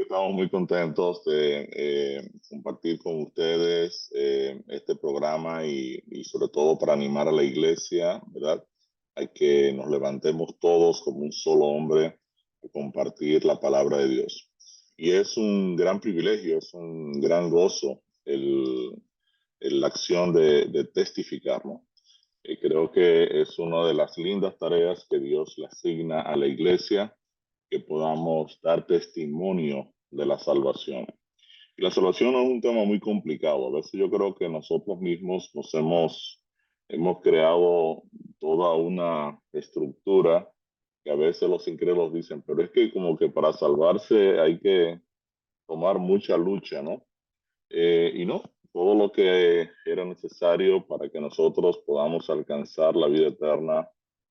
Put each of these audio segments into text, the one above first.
Estamos muy contentos de compartir con ustedes este programa y sobre todo para animar a la iglesia, ¿verdad? Hay que nos levantemos todos como un solo hombre a compartir la palabra de Dios. Y es un gran privilegio, es un gran gozo la acción de testificar, ¿no? Y creo que es una de las lindas tareas que Dios le asigna a la iglesia, que podamos dar testimonio de la salvación. Y la salvación es un tema muy complicado. A veces yo creo que nosotros mismos hemos creado toda una estructura que a veces los incrédulos dicen, pero es que como que para salvarse hay que tomar mucha lucha, ¿no? Y no, todo lo que era necesario para que nosotros podamos alcanzar la vida eterna,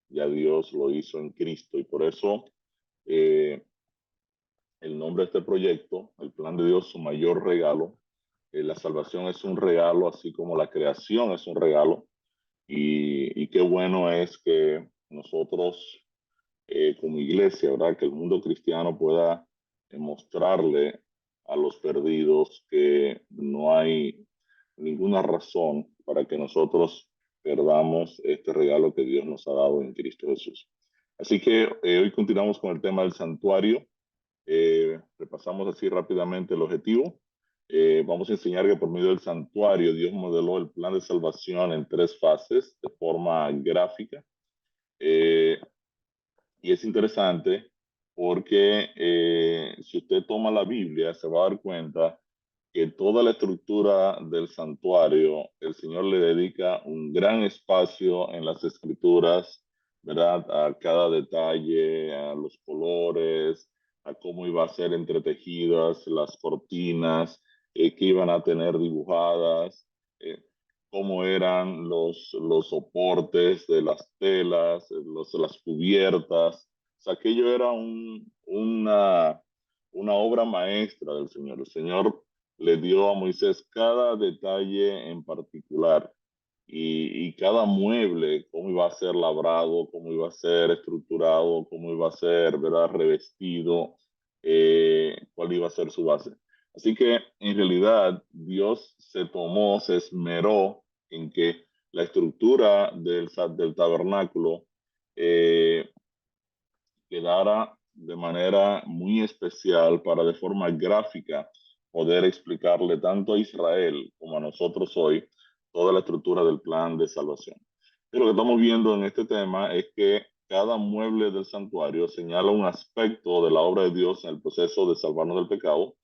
ya Dios lo hizo en Cristo. Y por eso eh, el nombre de este proyecto, el plan de Dios, su mayor regalo. La salvación es un regalo, así como la creación es un regalo. Y qué bueno es que nosotros, como iglesia, ¿verdad? Que el mundo cristiano pueda mostrarle a los perdidos que no hay ninguna razón para que nosotros perdamos este regalo que Dios nos ha dado en Cristo Jesús. Así que hoy continuamos con el tema del santuario. Repasamos así rápidamente el objetivo. Vamos a enseñar que por medio del santuario Dios modeló el plan de salvación en tres fases de forma gráfica. Eh, y es interesante porque si usted toma la Biblia se va a dar cuenta que toda la estructura del santuario, el Señor le dedica un gran espacio en las escrituras, ¿verdad? A cada detalle, a los colores, a cómo iba a ser entretejidas las cortinas, que iban a tener dibujadas, cómo eran los soportes de las telas, las cubiertas. O sea, aquello era una obra maestra del Señor. El Señor le dio a Moisés cada detalle en particular y cada mueble, cómo iba a ser labrado, cómo iba a ser estructurado, cómo iba a ser, ¿verdad?, revestido, cuál iba a ser su base. Así que en realidad Dios se esmeró en que la estructura del tabernáculo eh, quedara de manera muy especial para de forma gráfica poder explicarle tanto a Israel como a nosotros hoy toda la estructura del plan de salvación. Y lo que estamos viendo en este tema es que cada mueble del santuario señala un aspecto de la obra de Dios en el proceso de salvarnos del pecado,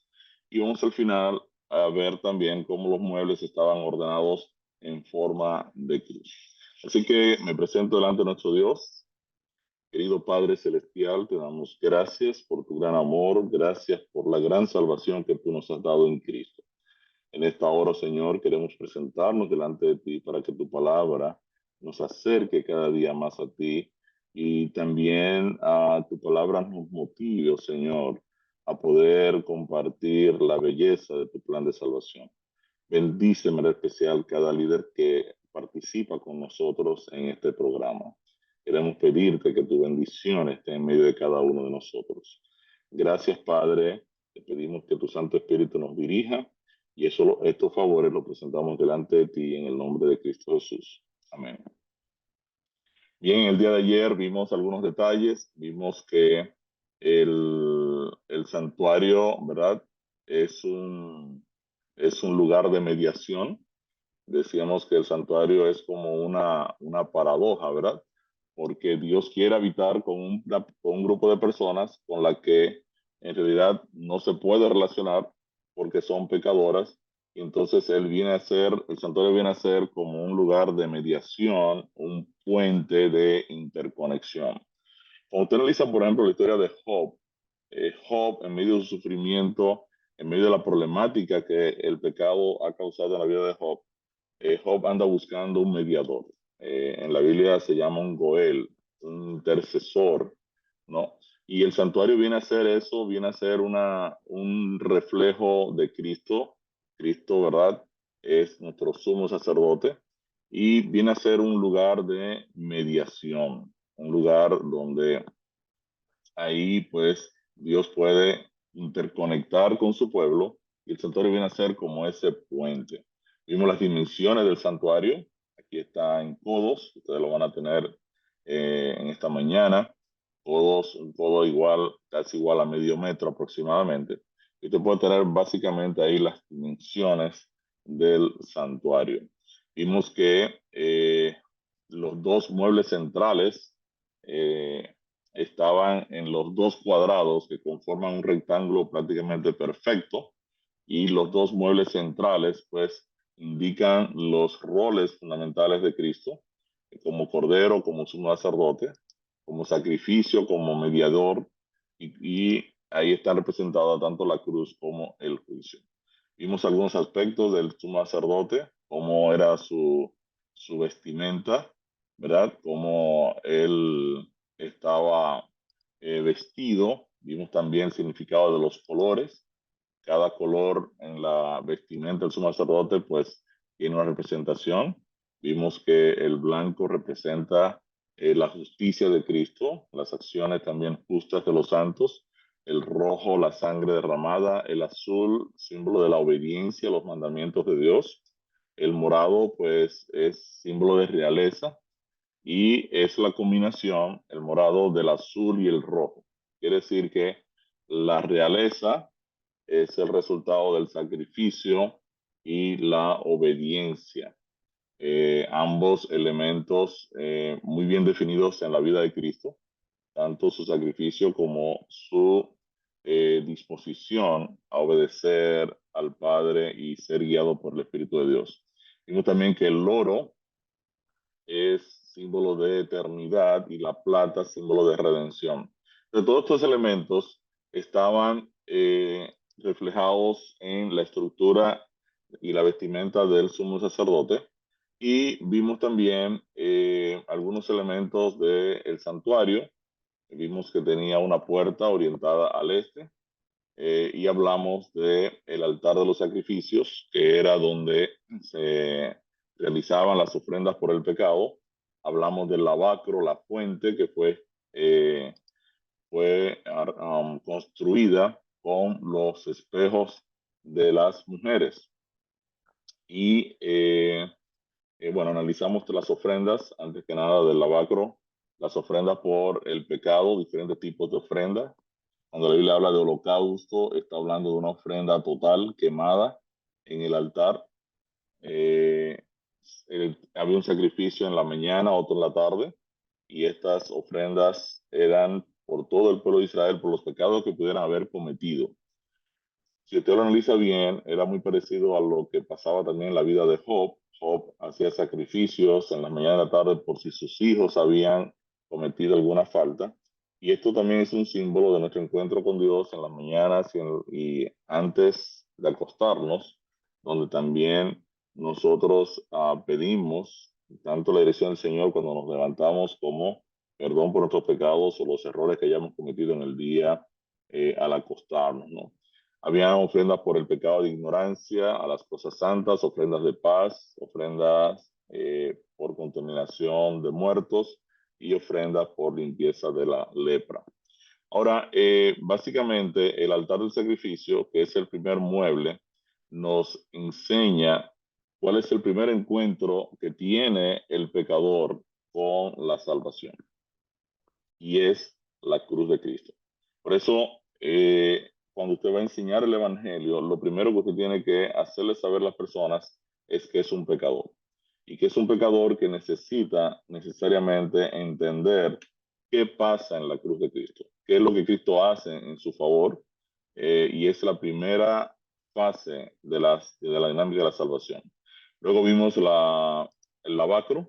y vamos al final a ver también cómo los muebles estaban ordenados en forma de cruz. Así que me presento delante de nuestro Dios. Querido Padre Celestial, te damos gracias por tu gran amor, gracias por la gran salvación que tú nos has dado en Cristo. En esta hora, Señor, queremos presentarnos delante de ti para que tu palabra nos acerque cada día más a ti y también a tu palabra nos motive, oh Señor, a poder compartir la belleza de tu plan de salvación. Bendice de manera especial cada líder que participa con nosotros en este programa. Queremos pedirte que tu bendición esté en medio de cada uno de nosotros. Gracias, Padre. Te pedimos que tu Santo Espíritu nos dirija y estos favores los presentamos delante de ti en el nombre de Cristo Jesús. Amén. Bien, el día de ayer vimos algunos detalles. Vimos que el santuario, ¿verdad? Es es un lugar de mediación. Decíamos que el santuario es como una paradoja, ¿verdad? Porque Dios quiere habitar con un grupo de personas con la que en realidad no se puede relacionar porque son pecadoras. Y entonces el santuario viene a ser como un lugar de mediación, un puente de interconexión. Cuando usted analiza, por ejemplo, la historia de Job, Job, en medio de su sufrimiento, en medio de la problemática que el pecado ha causado en la vida de Job, Job anda buscando un mediador. En la Biblia se llama un Goel, un intercesor, ¿no? Y el santuario viene a ser eso, viene a ser un reflejo de Cristo. Cristo, ¿verdad? Es nuestro sumo sacerdote y viene a ser un lugar de mediación, un lugar donde ahí pues Dios puede interconectar con su pueblo, y el santuario viene a ser como ese puente. Vimos las dimensiones del santuario, aquí está en codos, ustedes lo van a tener en esta mañana, codos, un codo igual, casi igual a medio metro aproximadamente. Y usted puede tener básicamente ahí las dimensiones del santuario. Vimos que los dos muebles centrales eh, estaban en los dos cuadrados que conforman un rectángulo prácticamente perfecto, y los dos muebles centrales pues indican los roles fundamentales de Cristo, como cordero, como sumo sacerdote, como sacrificio, como mediador, y ahí está representada tanto la cruz como el juicio. Vimos algunos aspectos del sumo sacerdote, cómo era su vestimenta, ¿verdad? Cómo él estaba vestido. Vimos también el significado de los colores. Cada color en la vestimenta del sumo sacerdote pues tiene una representación. Vimos que el blanco representa la justicia de Cristo, las acciones también justas de los santos, el rojo, la sangre derramada, el azul, símbolo de la obediencia a los mandamientos de Dios, el morado pues es símbolo de realeza, y es la combinación, el morado, del azul y el rojo. Quiere decir que la realeza es el resultado del sacrificio y la obediencia. Ambos elementos muy bien definidos en la vida de Cristo, tanto su sacrificio como su disposición a obedecer al Padre y ser guiado por el Espíritu de Dios. Vimos también que el oro es símbolo de eternidad y la plata símbolo de redención. De todos estos elementos estaban reflejados en la estructura y la vestimenta del sumo sacerdote, y vimos también algunos elementos del santuario. Vimos que tenía una puerta orientada al este, y hablamos de el altar de los sacrificios, que era donde se realizaban las ofrendas por el pecado. Hablamos del lavacro, la fuente que fue construida con los espejos de las mujeres. Y bueno, analizamos las ofrendas, antes que nada del lavacro, las ofrendas por el pecado, diferentes tipos de ofrendas. Cuando la Biblia habla de holocausto, está hablando de una ofrenda total quemada en el altar. Eh, Había un sacrificio en la mañana, otro en la tarde, y estas ofrendas eran por todo el pueblo de Israel, por los pecados que pudieran haber cometido. Si usted lo analiza bien, era muy parecido a lo que pasaba también en la vida de Job. Job hacía sacrificios en la mañana y la tarde por si sus hijos habían cometido alguna falta. Y esto también es un símbolo de nuestro encuentro con Dios en las mañanas y antes de acostarnos, donde también nosotros pedimos tanto la dirección del Señor cuando nos levantamos, como perdón por nuestros pecados o los errores que hayamos cometido en el día al acostarnos, ¿no? Había ofrendas por el pecado de ignorancia, a las cosas santas, ofrendas de paz, ofrendas por contaminación de muertos, y ofrendas por limpieza de la lepra. Ahora, básicamente el altar del sacrificio, que es el primer mueble, nos enseña cuál es el primer encuentro que tiene el pecador con la salvación, y es la cruz de Cristo. Por eso, cuando usted va a enseñar el Evangelio, lo primero que usted tiene que hacerle saber a las personas es que es un pecador, y que es un pecador que necesita necesariamente entender qué pasa en la cruz de Cristo, qué es lo que Cristo hace en su favor, y es la primera fase de la dinámica de la salvación. Luego vimos el lavacro.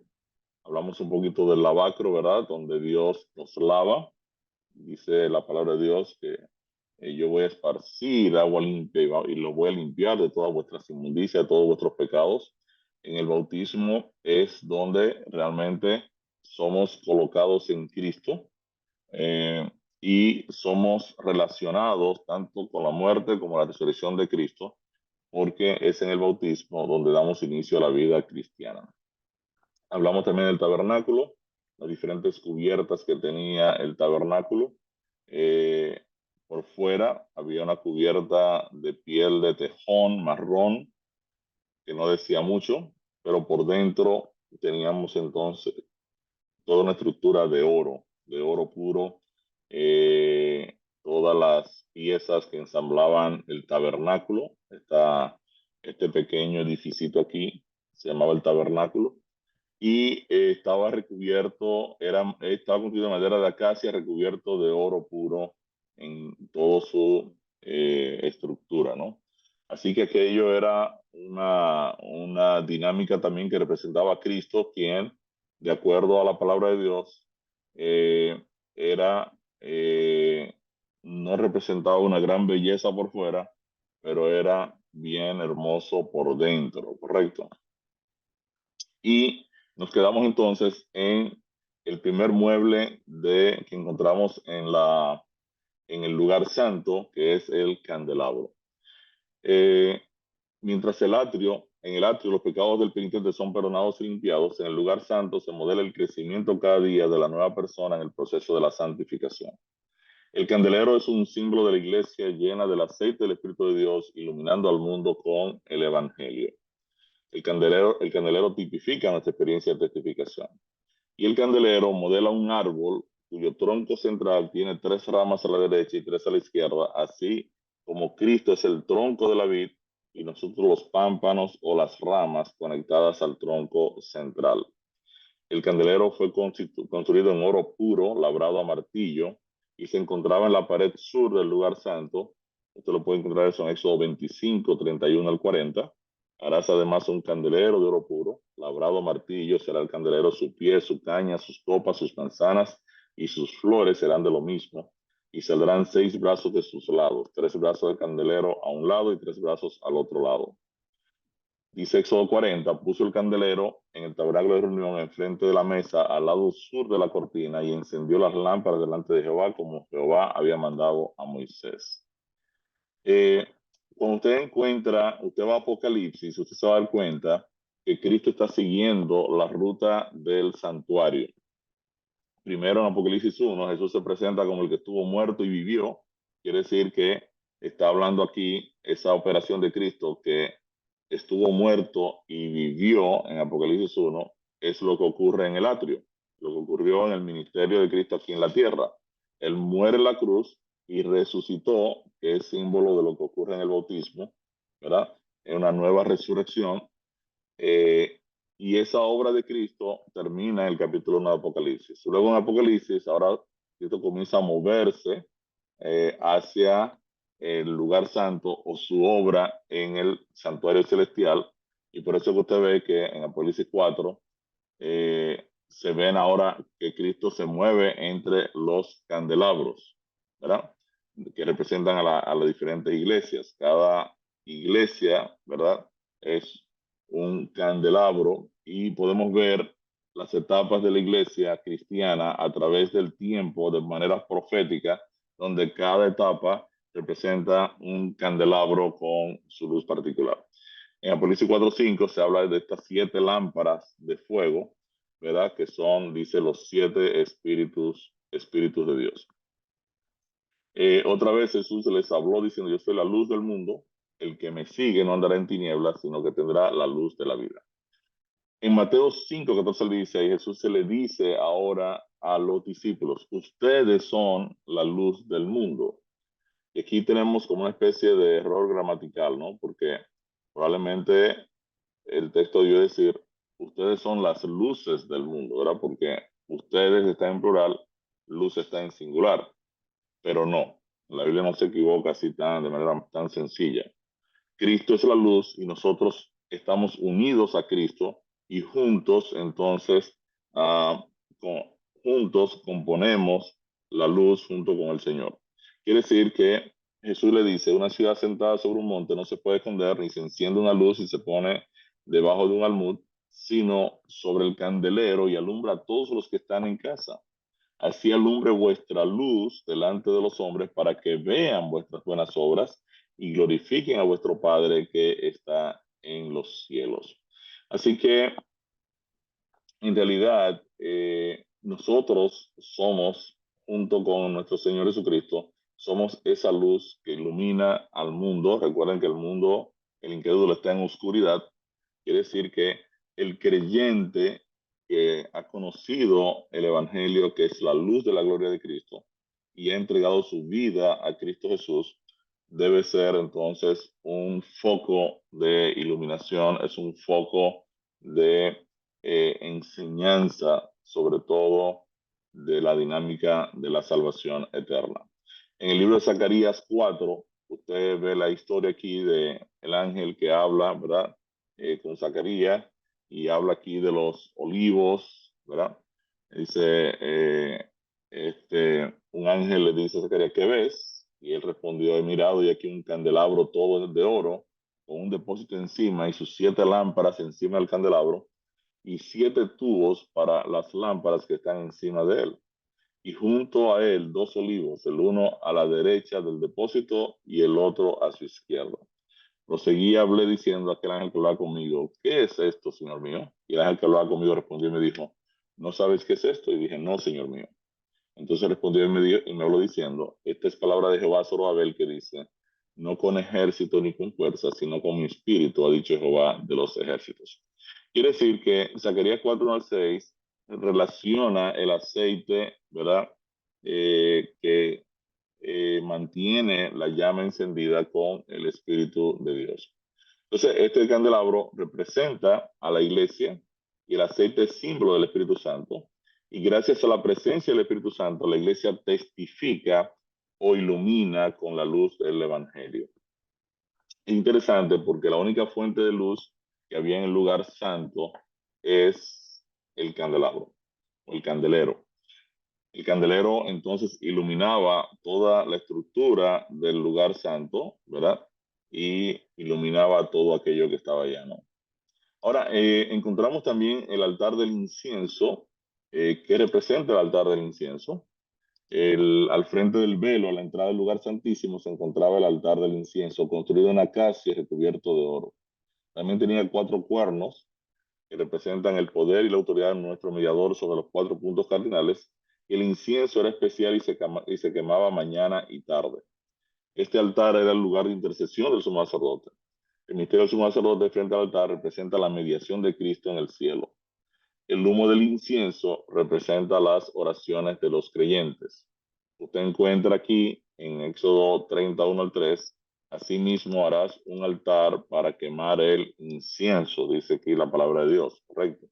Hablamos un poquito del lavacro, ¿verdad? Donde Dios nos lava. Dice la palabra de Dios que yo voy a esparcir agua limpia y lo voy a limpiar de todas vuestras inmundicias, de todos vuestros pecados. En el bautismo es donde realmente somos colocados en Cristo, eh, y somos relacionados tanto con la muerte como la resurrección de Cristo, porque es en el bautismo donde damos inicio a la vida cristiana. Hablamos también del tabernáculo, las diferentes cubiertas que tenía el tabernáculo. Eh, Por fuera había una cubierta de piel de tejón marrón, que no decía mucho, pero por dentro teníamos entonces toda una estructura de oro puro, todas las piezas que ensamblaban el tabernáculo. Este pequeño edificito aquí se llamaba el tabernáculo y estaba recubierto, estaba construido de madera de acacia, recubierto de oro puro en toda su estructura, ¿no? Así que aquello era una dinámica también que representaba a Cristo, quien, de acuerdo a la palabra de Dios, eh, era, no representaba una gran belleza por fuera, pero era bien hermoso por dentro, ¿correcto? Y nos quedamos entonces en el primer mueble que encontramos en el lugar santo, que es el candelabro. Eh, Mientras en el atrio los pecados del penitente son perdonados y limpiados, en el lugar santo se modela el crecimiento cada día de la nueva persona en el proceso de la santificación. El candelero es un símbolo de la iglesia llena del aceite del Espíritu de Dios, iluminando al mundo con el Evangelio. El candelero tipifica nuestra experiencia de testificación. Y el candelero modela un árbol cuyo tronco central tiene 3 ramas a la derecha y 3 a la izquierda, así como Cristo es el tronco de la vid y nosotros los pámpanos o las ramas conectadas al tronco central. El candelero fue construido en oro puro, labrado a martillo, y se encontraba en la pared sur del lugar santo. Usted lo puede encontrar eso en Éxodo 25, 31 al 40. Harás además un candelero de oro puro, labrado a martillo, será el candelero, su pie, su caña, sus copas, sus manzanas y sus flores serán de lo mismo. Y saldrán 6 brazos de sus lados, 3 brazos del candelero a un lado y 3 brazos al otro lado. Dice Éxodo 40, puso el candelero en el tabernáculo de reunión enfrente de la mesa al lado sur de la cortina y encendió las lámparas delante de Jehová como Jehová había mandado a Moisés. Eh, Cuando usted va a Apocalipsis, usted se va a dar cuenta que Cristo está siguiendo la ruta del santuario. Primero en Apocalipsis 1, Jesús se presenta como el que estuvo muerto y vivió. Quiere decir que está hablando aquí esa operación de Cristo que estuvo muerto y vivió en Apocalipsis 1, es lo que ocurre en el atrio, lo que ocurrió en el ministerio de Cristo aquí en la tierra. Él muere en la cruz y resucitó, que es símbolo de lo que ocurre en el bautismo, ¿verdad? En una nueva resurrección. Eh, y esa obra de Cristo termina en el capítulo 1 de Apocalipsis. Luego en Apocalipsis, ahora Cristo comienza a moverse hacia el lugar santo o su obra en el santuario celestial. Y por eso que usted ve que en Apocalipsis 4 se ven ahora que Cristo se mueve entre los candelabros, ¿verdad? Que representan a las diferentes iglesias. Cada iglesia, ¿verdad? Es un candelabro y podemos ver las etapas de la iglesia cristiana a través del tiempo de manera profética, donde cada etapa representa un candelabro con su luz particular. En Apocalipsis 4:5 se habla de estas 7 lámparas de fuego, ¿verdad? Que son, dice, los 7 espíritus de Dios. Otra vez Jesús les habló diciendo, yo soy la luz del mundo, el que me sigue no andará en tinieblas, sino que tendrá la luz de la vida. En Mateo 5:14 al 16, Jesús se le dice ahora a los discípulos, ustedes son la luz del mundo. Y aquí tenemos como una especie de error gramatical, ¿no? Porque probablemente el texto debió decir, ustedes son las luces del mundo, ¿verdad? Porque ustedes está en plural, luz está en singular, pero no, la Biblia no se equivoca así de manera tan sencilla. Cristo es la luz y nosotros estamos unidos a Cristo y juntos, entonces, uh, con, juntos componemos la luz junto con el Señor. Quiere decir que Jesús le dice, una ciudad sentada sobre un monte no se puede esconder, ni se enciende una luz y se pone debajo de un almud, sino sobre el candelero y alumbra a todos los que están en casa. Así alumbre vuestra luz delante de los hombres para que vean vuestras buenas obras y glorifiquen a vuestro Padre que está en los cielos. Así que, en realidad, nosotros somos, junto con nuestro Señor Jesucristo, somos esa luz que ilumina al mundo. Recuerden que el mundo, el incrédulo está en oscuridad. Quiere decir que el creyente que ha conocido el Evangelio, que es la luz de la gloria de Cristo, y ha entregado su vida a Cristo Jesús, debe ser entonces un foco de iluminación, es un foco de enseñanza, sobre todo de la dinámica de la salvación eterna. En el libro de Zacarías 4, usted ve la historia aquí de el ángel que habla, ¿verdad? Con Zacarías, y habla aquí de los olivos, ¿verdad? Dice, un ángel le dice a Zacarías, ¿qué ves? Y él respondió, he mirado y aquí un candelabro todo de oro, con un depósito encima y sus 7 lámparas encima del candelabro, y 7 tubos para las lámparas que están encima de él. Y junto a él 2 olivos, el uno a la derecha del depósito y el otro a su izquierda. Proseguí, hablé diciendo a aquel ángel que hablaba conmigo, ¿qué es esto, señor mío? Y el ángel que hablaba conmigo respondió y me dijo, ¿no sabes qué es esto? Y dije, no, señor mío. Entonces respondió y me habló diciendo, esta es palabra de Jehová Zorobabel que dice, no con ejército ni con fuerza, sino con mi espíritu, ha dicho Jehová de los ejércitos. Quiere decir que Zacarías 4:1 al 6 relaciona el aceite, ¿verdad? Que mantiene la llama encendida con el Espíritu de Dios. Entonces, este candelabro representa a la iglesia y el aceite es símbolo del Espíritu Santo. Y gracias a la presencia del Espíritu Santo, la iglesia testifica o ilumina con la luz del Evangelio. Es interesante porque la única fuente de luz que había en el lugar santo es el candelabro o el candelero. El candelero entonces iluminaba toda la estructura del lugar santo, ¿verdad? Y iluminaba todo aquello que estaba allá, ¿no? Ahora, encontramos también el altar del incienso. ¿Qué representa el altar del incienso? Al frente del velo, a la entrada del lugar santísimo, se encontraba el altar del incienso, construido en acacia y recubierto de oro. También tenía 4 cuernos que representan el poder y la autoridad de nuestro mediador sobre los 4 puntos cardinales. El incienso era especial y se quemaba mañana y tarde. Este altar era el lugar de intercesión del sumo sacerdote. El misterio del sumo sacerdote frente al altar representa la mediación de Cristo en el cielo. El humo del incienso representa las oraciones de los creyentes. Usted encuentra aquí en Éxodo 31 al 3, asimismo harás un altar para quemar el incienso, dice aquí la palabra de Dios, correcto.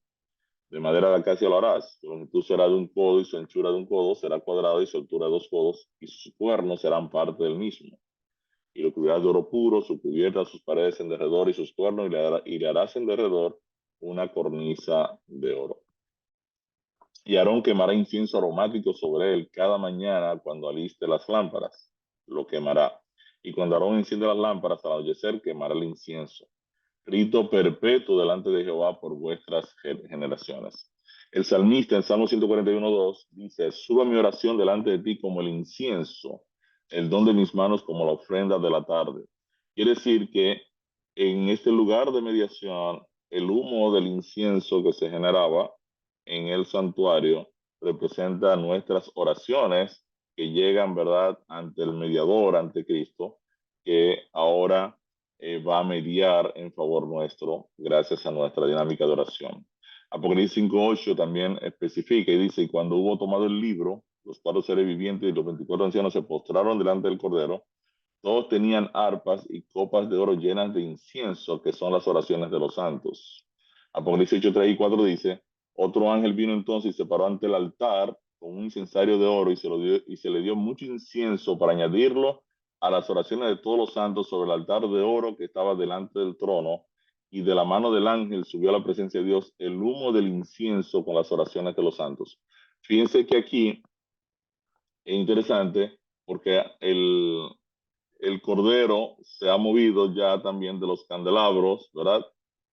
De madera de acacia lo harás. Su longitud será de 1 codo y su anchura de 1 codo, será cuadrado y su altura de 2 codos, y sus cuernos serán parte del mismo. Y lo cubrirás de oro puro, su cubierta, sus paredes en derredor y sus cuernos, y le harás en derredor una cornisa de oro. Y Aarón quemará incienso aromático sobre él cada mañana cuando aliste las lámparas. Lo quemará. Y cuando Aarón enciende las lámparas al anochecer, quemará el incienso. Rito perpetuo delante de Jehová por vuestras generaciones. El salmista en Salmo 141:2 dice, suba mi oración delante de ti como el incienso, el don de mis manos como la ofrenda de la tarde. Quiere decir que en este lugar de mediación, el humo del incienso que se generaba en el santuario representa nuestras oraciones que llegan, ¿verdad?, ante el mediador, ante Cristo, que ahora va a mediar en favor nuestro gracias a nuestra dinámica de oración. Apocalipsis 5:8 también especifica y dice, y cuando hubo tomado el libro, los 4 seres vivientes y los 24 ancianos se postraron delante del Cordero. Todos tenían arpas y copas de oro llenas de incienso, que son las oraciones de los santos. Apocalipsis 8:3 y 4 dice, otro ángel vino entonces y se paró ante el altar con un incensario de oro y se le dio mucho incienso para añadirlo a las oraciones de todos los santos sobre el altar de oro que estaba delante del trono, y de la mano del ángel subió a la presencia de Dios el humo del incienso con las oraciones de los santos. Fíjense que aquí es interesante porque el cordero se ha movido ya también de los candelabros, ¿verdad?,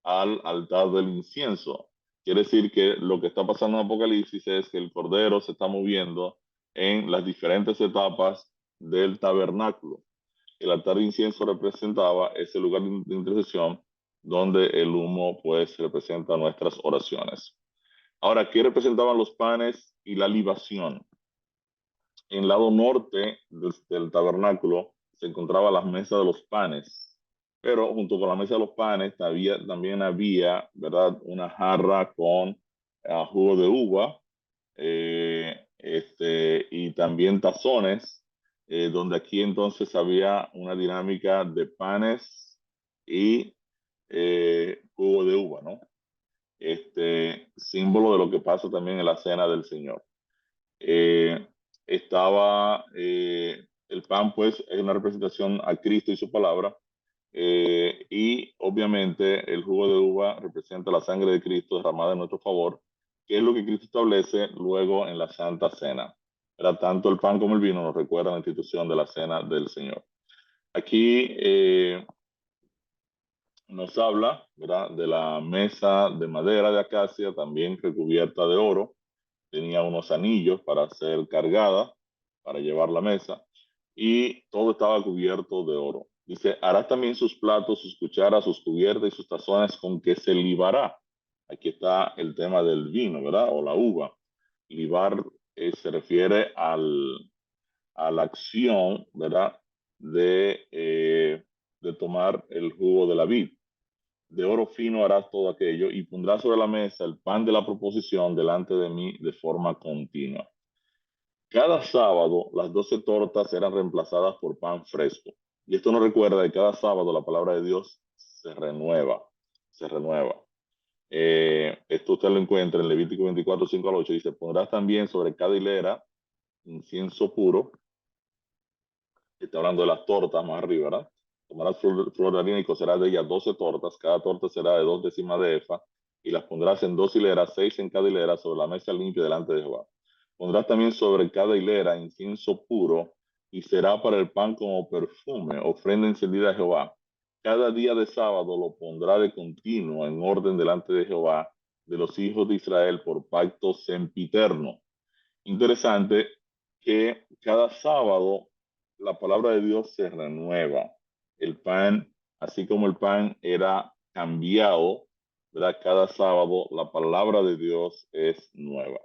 al altar del incienso. Quiere decir que lo que está pasando en Apocalipsis es que el cordero se está moviendo en las diferentes etapas del tabernáculo. El altar de incienso representaba ese lugar de intercesión donde el humo pues representa nuestras oraciones. Ahora, ¿qué representaban los panes y la libación? En el lado norte del tabernáculo se encontraba la mesa de los panes, pero junto con la mesa de los panes también había, ¿verdad?, una jarra con jugo de uva, y también tazones, donde aquí entonces había una dinámica de panes y jugo de uva, ¿no? Símbolo de lo que pasa también en la cena del Señor. Eh, el pan, pues, es una representación a Cristo y su palabra, y obviamente el jugo de uva representa la sangre de Cristo derramada en nuestro favor, que es lo que Cristo establece luego en la Santa Cena. Era tanto el pan como el vino nos recuerdan la institución de la cena del Señor. Aquí nos habla, ¿verdad?, de la mesa de madera de acacia, también recubierta de oro. Tenía unos anillos para ser cargada, para llevar la mesa, y todo estaba cubierto de oro. Dice, hará también sus platos, sus cucharas, sus cubiertas y sus tazones con que se libará. Aquí está el tema del vino, ¿verdad? O la uva. Libar se refiere a la acción, ¿verdad? De tomar el jugo de la vid. De oro fino harás todo aquello y pondrás sobre la mesa el pan de la proposición delante de mí de forma continua. Cada sábado las 12 tortas eran reemplazadas por pan fresco. Y esto nos recuerda que cada sábado la palabra de Dios se renueva, se renueva. Esto usted lo encuentra en Levítico 24, 5 al 8. Dice, pondrás también sobre cada hilera incienso puro. Está hablando de las tortas más arriba, ¿verdad? Tomarás flor de harina y cocerás de ellas 12 tortas. Cada torta será de 2 décimas de efa y las pondrás en 2 hileras, 6 en cada hilera, sobre la mesa limpia delante de Jehová. Pondrás también sobre cada hilera incienso puro y será para el pan como perfume, ofrenda encendida a Jehová. Cada día de sábado lo pondrá de continuo en orden delante de Jehová de los hijos de Israel por pacto sempiterno. Interesante que cada sábado la palabra de Dios se renueva. El pan, así como el pan era cambiado, ¿verdad? Cada sábado la palabra de Dios es nueva.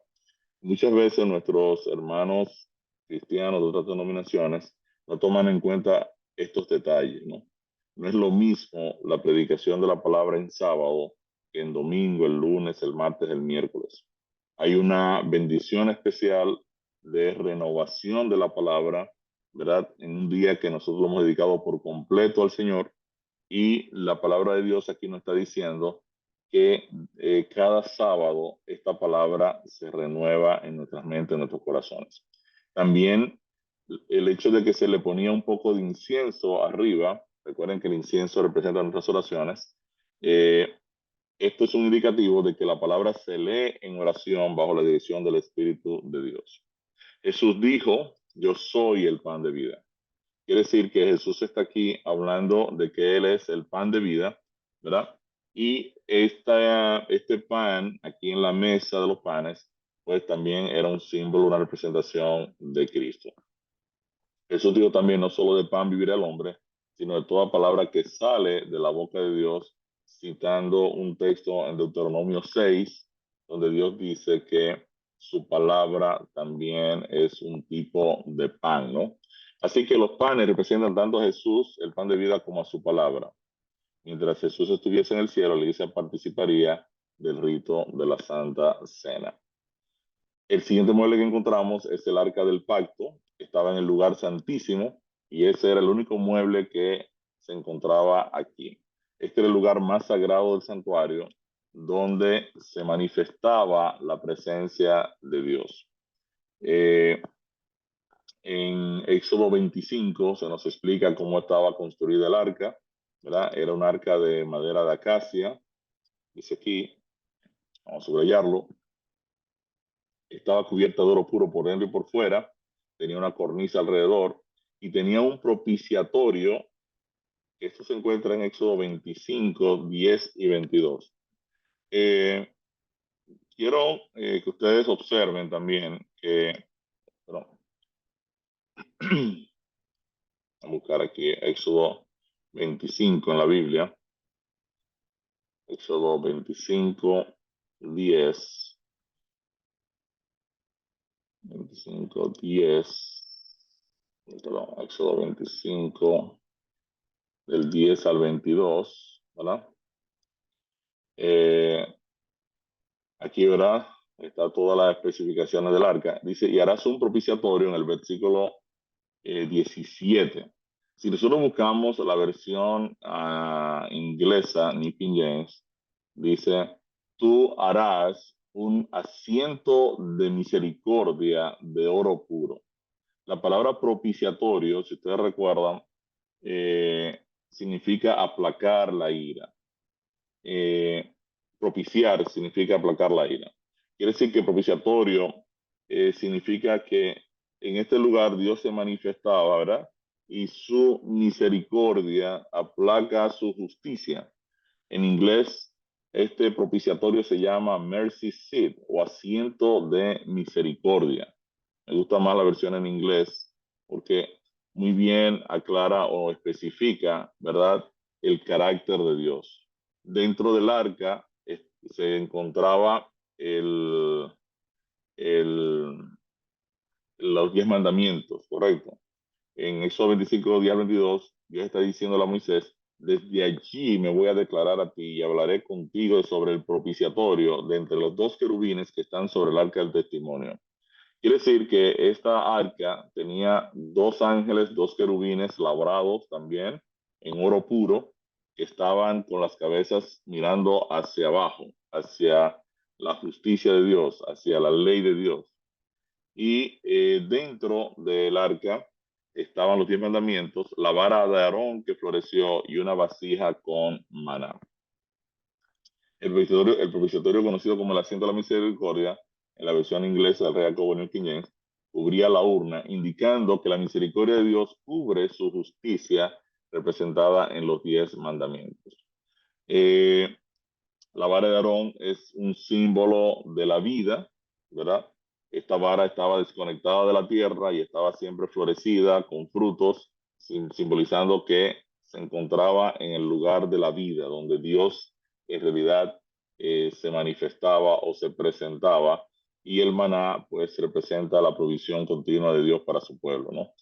Muchas veces nuestros hermanos cristianos de otras denominaciones no toman en cuenta estos detalles, ¿no? No es lo mismo la predicación de la palabra en sábado que en domingo, el lunes, el martes, el miércoles. Hay una bendición especial de renovación de la palabra, ¿verdad? En un día que nosotros lo hemos dedicado por completo al Señor, y la palabra de Dios aquí nos está diciendo que cada sábado esta palabra se renueva en nuestras mentes, en nuestros corazones. También el hecho de que se le ponía un poco de incienso arriba, recuerden que el incienso representa nuestras oraciones, eh, esto es un indicativo de que la palabra se lee en oración bajo la dirección del Espíritu de Dios. Jesús dijo, yo soy el pan de vida. Quiere decir que Jesús está aquí hablando de que Él es el pan de vida, ¿verdad? Y este pan aquí en la mesa de los panes, pues también era un símbolo, una representación de Cristo. Jesús dijo también, no solo de pan vivirá el hombre, sino de toda palabra que sale de la boca de Dios, citando un texto en Deuteronomio 6, donde Dios dice que su palabra también es un tipo de pan, ¿no? Así que los panes representan tanto a Jesús, el pan de vida, como a su palabra. Mientras Jesús estuviese en el cielo, la iglesia participaría del rito de la Santa Cena. El siguiente mueble que encontramos es el arca del pacto, que estaba en el lugar santísimo, y ese era el único mueble que se encontraba aquí. Este era el lugar más sagrado del santuario, donde se manifestaba la presencia de Dios. En Éxodo 25 se nos explica cómo estaba construida el arca, ¿verdad? Era un arca de madera de acacia, dice aquí, vamos a subrayarlo. Estaba cubierta de oro puro por dentro y por fuera, tenía una cornisa alrededor y tenía un propiciatorio. Esto se encuentra en Éxodo 25, 10 y 22. Eh, quiero que ustedes observen también que, perdón, a buscar aquí Éxodo 25 en la Biblia, Éxodo 25, 10. 25:10, perdón, Éxodo 25, del 10 al 22, ¿verdad? Eh, Aquí, ¿verdad? Está todas las especificaciones del arca. Dice, y harás un propiciatorio en el versículo 17. Si nosotros buscamos la versión inglesa, New King James, dice, tú harás un asiento de misericordia de oro puro. La palabra propiciatorio, si ustedes recuerdan, significa aplacar la ira. eh, Propiciar significa aplacar la ira. Quiere decir que propiciatorio significa que en este lugar Dios se manifestaba, ¿verdad? Y su misericordia aplaca su justicia. En inglés, este propiciatorio se llama mercy seat o asiento de misericordia. Me gusta más la versión en inglés porque muy bien aclara o especifica, ¿verdad?, el carácter de Dios. Dentro del arca se encontraba el, los 10 mandamientos, ¿correcto? En Éxodo 25, 10 22, Dios está diciendo a Moisés, desde allí me voy a declarar a ti y hablaré contigo sobre el propiciatorio de entre los dos querubines que están sobre el arca del testimonio. Quiere decir que esta arca tenía dos ángeles, dos querubines labrados también en oro puro, que estaban con las cabezas mirando hacia abajo, hacia la justicia de Dios, hacia la ley de Dios. Y dentro del arca estaban los 10 mandamientos, la vara de Aarón que floreció y una vasija con maná. El propiciatorio conocido como el asiento de la misericordia, en la versión inglesa del Rey Jacobo New King James, cubría la urna, indicando que la misericordia de Dios cubre su justicia representada en los 10 mandamientos. Eh, la vara de Aarón es un símbolo de la vida, ¿verdad? Esta vara estaba desconectada de la tierra y estaba siempre florecida con frutos, simbolizando que se encontraba en el lugar de la vida, donde Dios en realidad se manifestaba o se presentaba, y el maná pues representa la provisión continua de Dios para su pueblo, ¿no?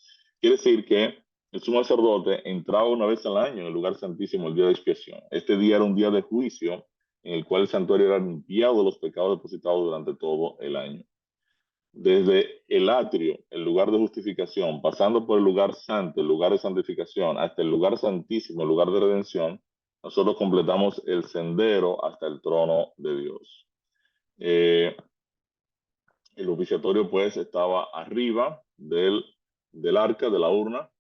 Quiere decir que el sumo sacerdote entraba una vez al año en el lugar santísimo el día de expiación. Este día era un día de juicio en el cual el santuario era limpiado de los pecados depositados durante todo el año. Desde el atrio, el lugar de justificación, pasando por el lugar santo, el lugar de santificación, hasta el lugar santísimo, el lugar de redención, nosotros completamos el sendero hasta el trono de Dios. El propiciatorio pues estaba arriba del arca, de la urna,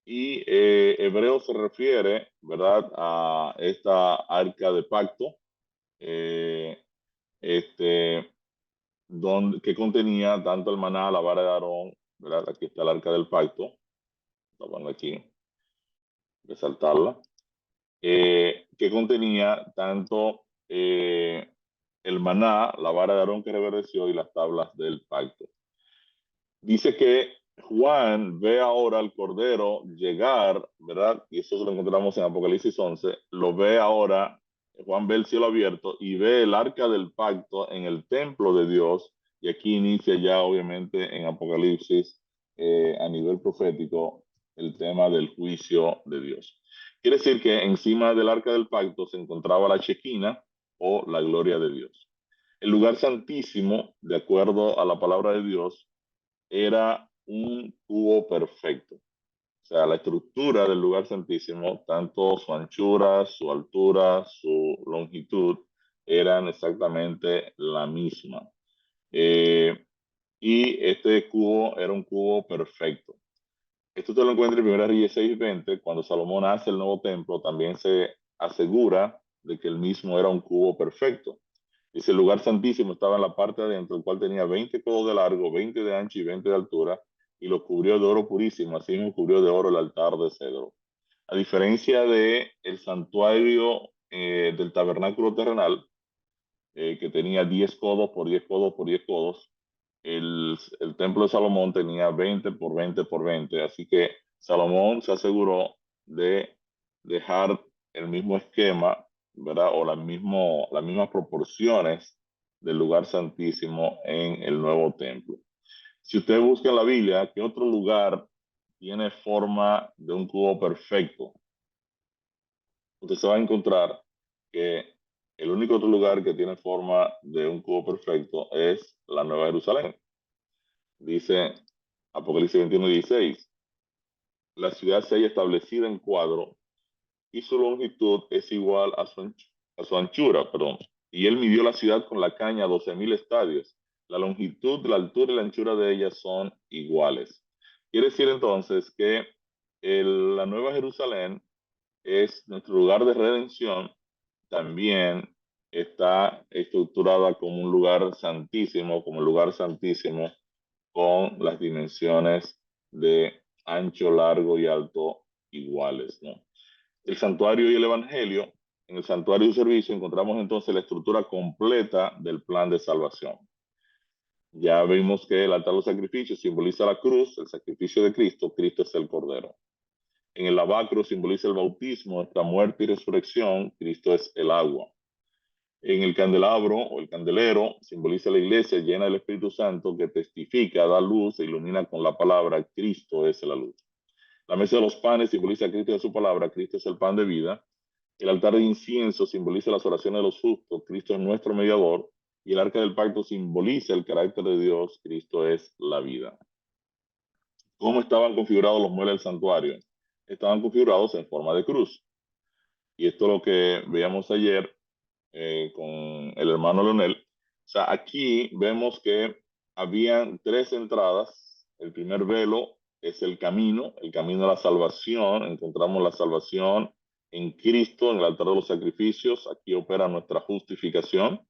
y Hebreo se refiere, ¿verdad?, a esta arca de pacto, eh, este, que contenía tanto el maná, la vara de Aarón, ¿verdad? Aquí está el arca del pacto, vamos aquí, resaltarla, que contenía tanto el maná, la vara de Aarón que reverdeció y las tablas del pacto. Dice que Juan ve ahora al Cordero llegar, ¿verdad? Y eso lo encontramos en Apocalipsis 11, lo ve ahora, Juan ve el cielo abierto y ve el arca del pacto en el templo de Dios, y aquí inicia ya obviamente en Apocalipsis a nivel profético el tema del juicio de Dios. Quiere decir que encima del arca del pacto se encontraba la Shekinah o la gloria de Dios. El lugar santísimo, de acuerdo a la palabra de Dios, era un cubo perfecto. O sea, la estructura del lugar santísimo, tanto su anchura, su altura, su longitud, eran exactamente la misma. Y este cubo era un cubo perfecto. Esto te lo encuentras en 1 Reyes 6:20, cuando Salomón hace el nuevo templo, también se asegura de que el mismo era un cubo perfecto. Dice, el lugar santísimo estaba en la parte de adentro, el cual tenía 20 codos de largo, 20 de ancho y 20 de altura, y lo cubrió de oro purísimo, así mismo cubrió de oro el altar de cedro. A diferencia de el santuario del tabernáculo terrenal, que tenía 10 codos por 10 codos por 10 codos, el templo de Salomón tenía 20 por 20 por 20, así que Salomón se aseguró de dejar el mismo esquema, ¿verdad? O las mismas proporciones del lugar santísimo en el nuevo templo. Si usted busca en la Biblia, ¿qué otro lugar tiene forma de un cubo perfecto? Usted se va a encontrar que el único otro lugar que tiene forma de un cubo perfecto es la Nueva Jerusalén. Dice Apocalipsis 21:16, la ciudad se halla establecida en cuadro y su longitud es igual a su anchura, perdón. Y él midió la ciudad con la caña 12,000 estadios. La longitud, la altura y la anchura de ella son iguales. Quiere decir entonces que la Nueva Jerusalén es nuestro lugar de redención, también está estructurada como un lugar santísimo, como el lugar santísimo con las dimensiones de ancho, largo y alto iguales, ¿no? El santuario y el evangelio, en el santuario y servicio encontramos entonces la estructura completa del plan de salvación. Ya vimos que el altar de los sacrificios simboliza la cruz, el sacrificio de Cristo, Cristo es el Cordero. En el lavacro simboliza el bautismo, nuestra muerte y resurrección, Cristo es el agua. En el candelabro o el candelero simboliza la iglesia llena del Espíritu Santo que testifica, da luz e ilumina con la palabra, Cristo es la luz. La mesa de los panes simboliza a Cristo y a su palabra, Cristo es el pan de vida. El altar de incienso simboliza las oraciones de los justos, Cristo es nuestro mediador. Y el arca del pacto simboliza el carácter de Dios, Cristo es la vida. ¿Cómo estaban configurados los muebles del santuario? Estaban configurados en forma de cruz. Y esto es lo que veíamos ayer con el hermano Leonel. O sea, aquí vemos que habían tres entradas. El primer velo es el camino a la salvación. Encontramos la salvación en Cristo, en el altar de los sacrificios. Aquí opera nuestra justificación.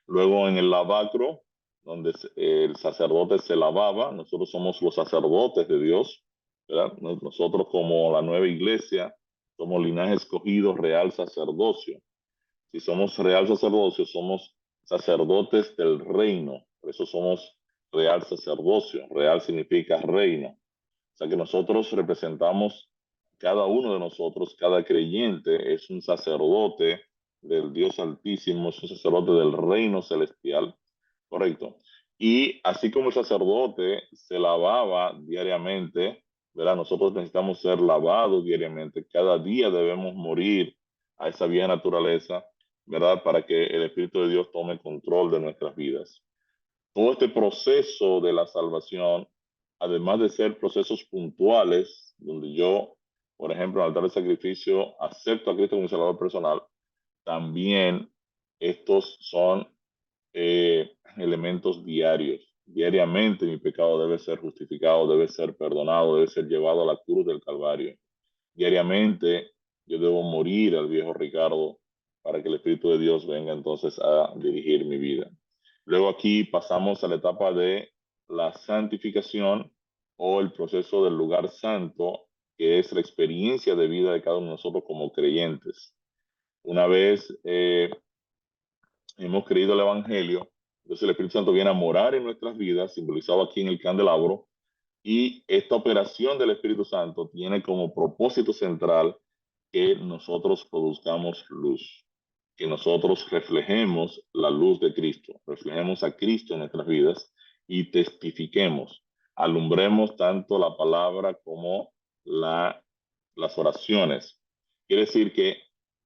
Luego en el lavacro, donde el sacerdote se lavaba. Nosotros somos los sacerdotes de Dios, ¿verdad? Nosotros como la nueva iglesia somos linaje escogido, real sacerdocio. Si somos real sacerdocio, somos sacerdotes del reino. Por eso somos real sacerdocio. Real significa reino. O sea que nosotros representamos, cada uno de nosotros, cada creyente es un sacerdote del Dios Altísimo, es un sacerdote del reino celestial. Correcto. Y así como el sacerdote se lavaba diariamente, ¿verdad? Nosotros necesitamos ser lavados diariamente. Cada día debemos morir a esa vieja naturaleza, ¿verdad? Para que el Espíritu de Dios tome control de nuestras vidas. Todo este proceso de la salvación, además de ser procesos puntuales, donde yo, por ejemplo, en el altar de sacrificio, acepto a Cristo como mi Salvador personal, también estos son elementos diarios. Diariamente mi pecado debe ser justificado, debe ser perdonado, debe ser llevado a la cruz del Calvario. Diariamente yo debo morir al viejo Ricardo para que el Espíritu de Dios venga entonces a dirigir mi vida. Luego aquí pasamos a la etapa de la santificación o el proceso del lugar santo, que es la experiencia de vida de cada uno de nosotros como creyentes. Una vez hemos creído el Evangelio, entonces el Espíritu Santo viene a morar en nuestras vidas, simbolizado aquí en el candelabro, y esta operación del Espíritu Santo tiene como propósito central que nosotros produzcamos luz, que nosotros reflejemos la luz de Cristo, reflejemos a Cristo en nuestras vidas y testifiquemos, alumbremos tanto la palabra como las oraciones. Quiere decir que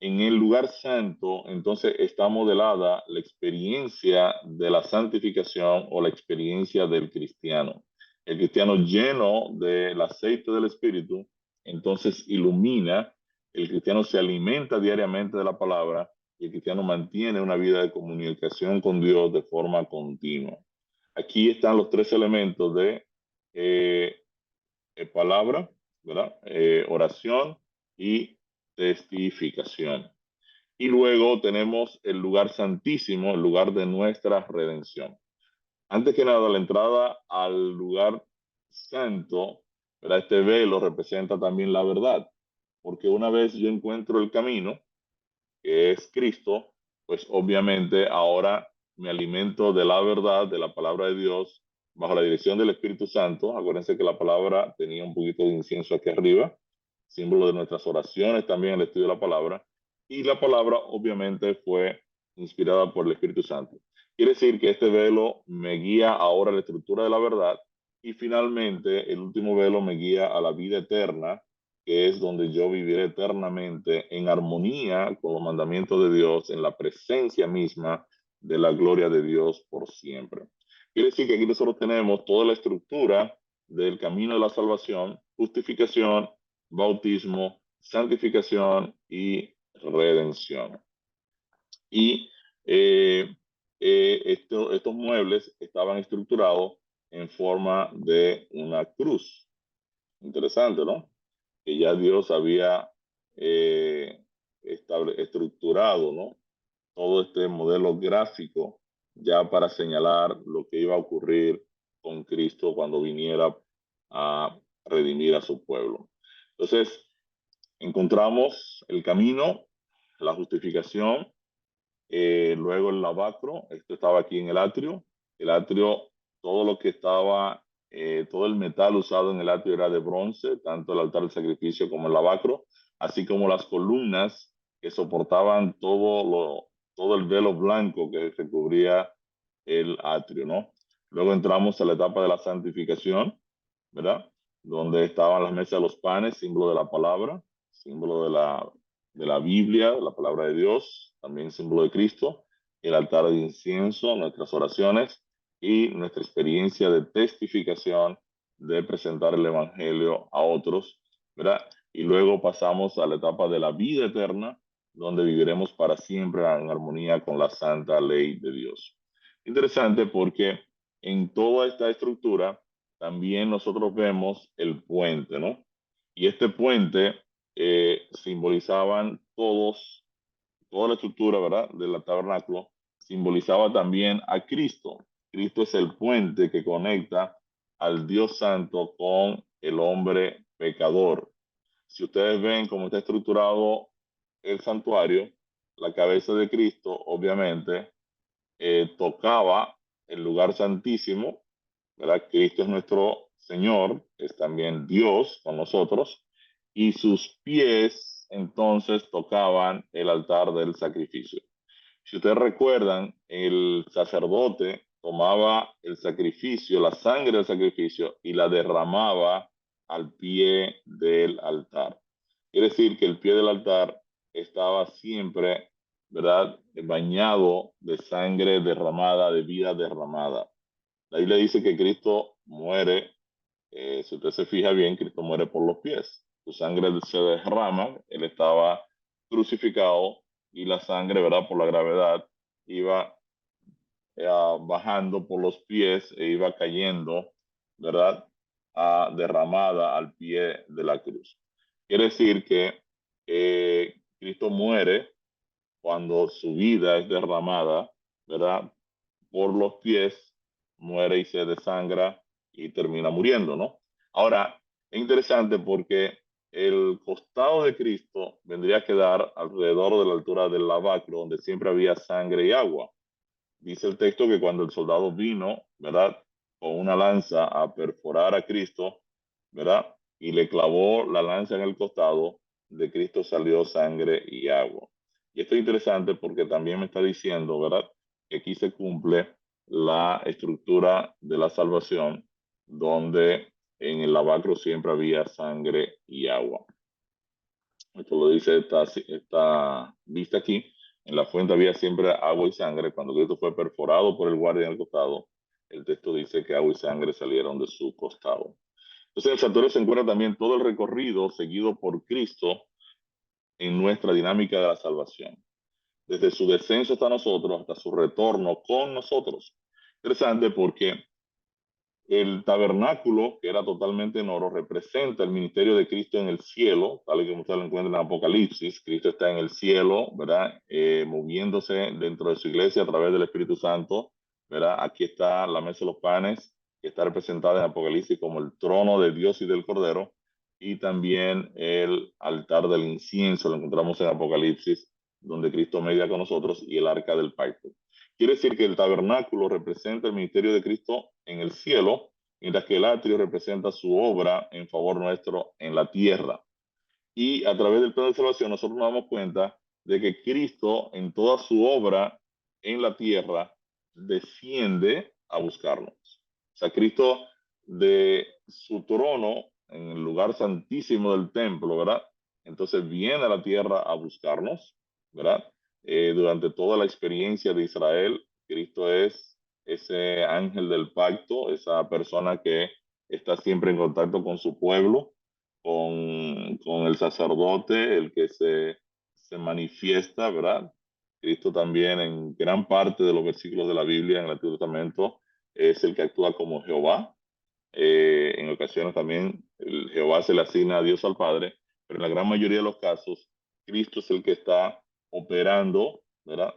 en el lugar santo, entonces está modelada la experiencia de la santificación o la experiencia del cristiano. El cristiano lleno del aceite del Espíritu, entonces ilumina, el cristiano se alimenta diariamente de la palabra y el cristiano mantiene una vida de comunicación con Dios de forma continua. Aquí están los tres elementos de eh, palabra, ¿verdad? Oración y testificación. Y luego tenemos el lugar santísimo, el lugar de nuestra redención. Antes que nada, la entrada al lugar santo, ¿verdad? Este velo representa también la verdad, porque una vez yo encuentro el camino, que es Cristo, pues obviamente ahora me alimento de la verdad, de la palabra de Dios, bajo la dirección del Espíritu Santo. Acuérdense que la palabra tenía un poquito de incienso aquí arriba, símbolo de nuestras oraciones, también el estudio de la palabra. Y la palabra obviamente fue inspirada por el Espíritu Santo. Quiere decir que este velo me guía ahora a la estructura de la verdad Y finalmente, el último velo me guía a la vida eterna, que es donde yo viviré eternamente en armonía con los mandamientos de Dios, en la presencia misma de la gloria de Dios por siempre. Quiere decir que aquí nosotros tenemos toda la estructura del camino de la salvación: justificación, bautismo, santificación y redención. Y estos muebles estaban estructurados en forma de una cruz. Interesante, ¿no? Que ya Dios había estructurado, ¿no? Todo este modelo gráfico ya para señalar lo que iba a ocurrir con Cristo cuando viniera a redimir a su pueblo. Entonces, encontramos el camino, la justificación, luego el lavacro. Esto estaba aquí en el atrio, todo lo que estaba, todo el metal usado en el atrio era de bronce, tanto el altar del sacrificio como el lavacro, así como las columnas que soportaban todo el velo blanco que recubría el atrio, ¿no? Luego entramos a la etapa de la santificación, ¿verdad? Donde estaban las mesas de los panes, símbolo de la palabra, símbolo de la Biblia, la palabra de Dios, también símbolo de Cristo, el altar de incienso, nuestras oraciones y nuestra experiencia de testificación, de presentar el Evangelio a otros, ¿verdad? Y luego pasamos a la etapa de la vida eterna, donde viviremos para siempre en armonía con la santa ley de Dios. Interesante porque en toda esta estructura también nosotros vemos el puente, ¿no? Y este puente simbolizaban toda la estructura, ¿verdad? Del tabernáculo, simbolizaba también a Cristo. Cristo es el puente que conecta al Dios Santo con el hombre pecador. Si ustedes ven cómo está estructurado el santuario, la cabeza de Cristo, obviamente, tocaba el lugar santísimo, ¿verdad? Cristo es nuestro Señor, es también Dios con nosotros, y sus pies entonces tocaban el altar del sacrificio. Si ustedes recuerdan, el sacerdote tomaba el sacrificio, la sangre del sacrificio, y la derramaba al pie del altar. Quiere decir que el pie del altar estaba siempre, ¿verdad?, bañado de sangre derramada, de vida derramada. La Biblia dice que Cristo muere, si usted se fija bien, Cristo muere por los pies. Su sangre se derrama, él estaba crucificado y la sangre, ¿verdad?, por la gravedad, iba bajando por los pies e iba cayendo, ¿verdad?, derramada al pie de la cruz. Quiere decir que Cristo muere cuando su vida es derramada, ¿verdad?, por los pies, muere y se desangra y termina muriendo, ¿no? Ahora, es interesante porque el costado de Cristo vendría a quedar alrededor de la altura del lavacro, donde siempre había sangre y agua. Dice el texto que cuando el soldado vino, ¿verdad?, con una lanza a perforar a Cristo, ¿verdad?, y le clavó la lanza en el costado, de Cristo salió sangre y agua. Y esto es interesante porque también me está diciendo, ¿verdad?, que aquí se cumple la estructura de la salvación, donde en el lavacro siempre había sangre y agua. Esto lo dice esta vista aquí. En la fuente había siempre agua y sangre. Cuando Cristo fue perforado por el guardia en el costado, el texto dice que agua y sangre salieron de su costado. Entonces, en el santuario se encuentra también todo el recorrido seguido por Cristo en nuestra dinámica de la salvación, desde su descenso hasta nosotros, hasta su retorno con nosotros. Interesante porque el tabernáculo, que era totalmente en oro, representa el ministerio de Cristo en el cielo, tal y como usted lo encuentra en Apocalipsis. Cristo está en el cielo, ¿verdad? Moviéndose dentro de su iglesia a través del Espíritu Santo, ¿verdad? Aquí está la mesa de los panes, que está representada en Apocalipsis como el trono de Dios y del Cordero, y también el altar del incienso, lo encontramos en Apocalipsis, donde Cristo media con nosotros, y el arca del pacto. Quiere decir que el tabernáculo representa el ministerio de Cristo en el cielo, mientras que el atrio representa su obra en favor nuestro en la tierra. Y a través del plan de salvación nosotros nos damos cuenta de que Cristo en toda su obra en la tierra desciende a buscarnos. O sea, Cristo de su trono en el lugar santísimo del templo, ¿verdad? Entonces viene a la tierra a buscarnos, ¿verdad? Durante toda la experiencia de Israel, Cristo es ese ángel del pacto, esa persona que está siempre en contacto con su pueblo, con el sacerdote, el que se manifiesta, ¿verdad? Cristo también en gran parte de los versículos de la Biblia en el Antiguo Testamento es el que actúa como Jehová. En ocasiones también el Jehová se le asigna a Dios al Padre, pero en la gran mayoría de los casos, Cristo es el que está operando, ¿verdad?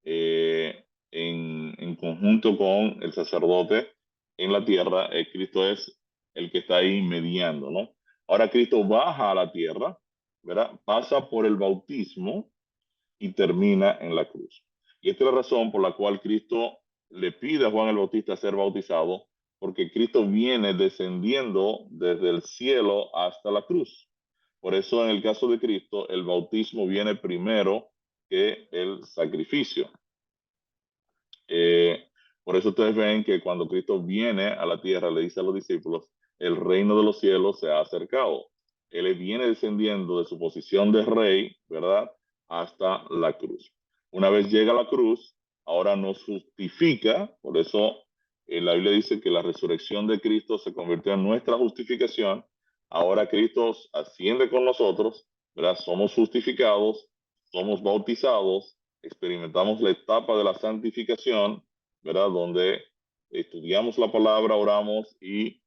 En conjunto con el sacerdote en la tierra, Cristo es el que está ahí mediando, ¿no? Ahora Cristo baja a la tierra, ¿verdad? Pasa por el bautismo y termina en la cruz. Y esta es la razón por la cual Cristo le pide a Juan el Bautista ser bautizado, porque Cristo viene descendiendo desde el cielo hasta la cruz. Por eso en el caso de Cristo, el bautismo viene primero que el sacrificio. Eh, por eso ustedes ven que cuando Cristo viene a la tierra, le dice a los discípulos, el reino de los cielos se ha acercado. Él viene descendiendo de su posición de rey, ¿verdad? Hasta la cruz. Una vez llega a la cruz, ahora nos justifica, por eso la Biblia dice que la resurrección de Cristo se convirtió en nuestra justificación. Ahora Cristo asciende con nosotros, ¿verdad? Somos justificados, somos bautizados, experimentamos la etapa de la santificación, ¿verdad? Donde estudiamos la palabra, oramos y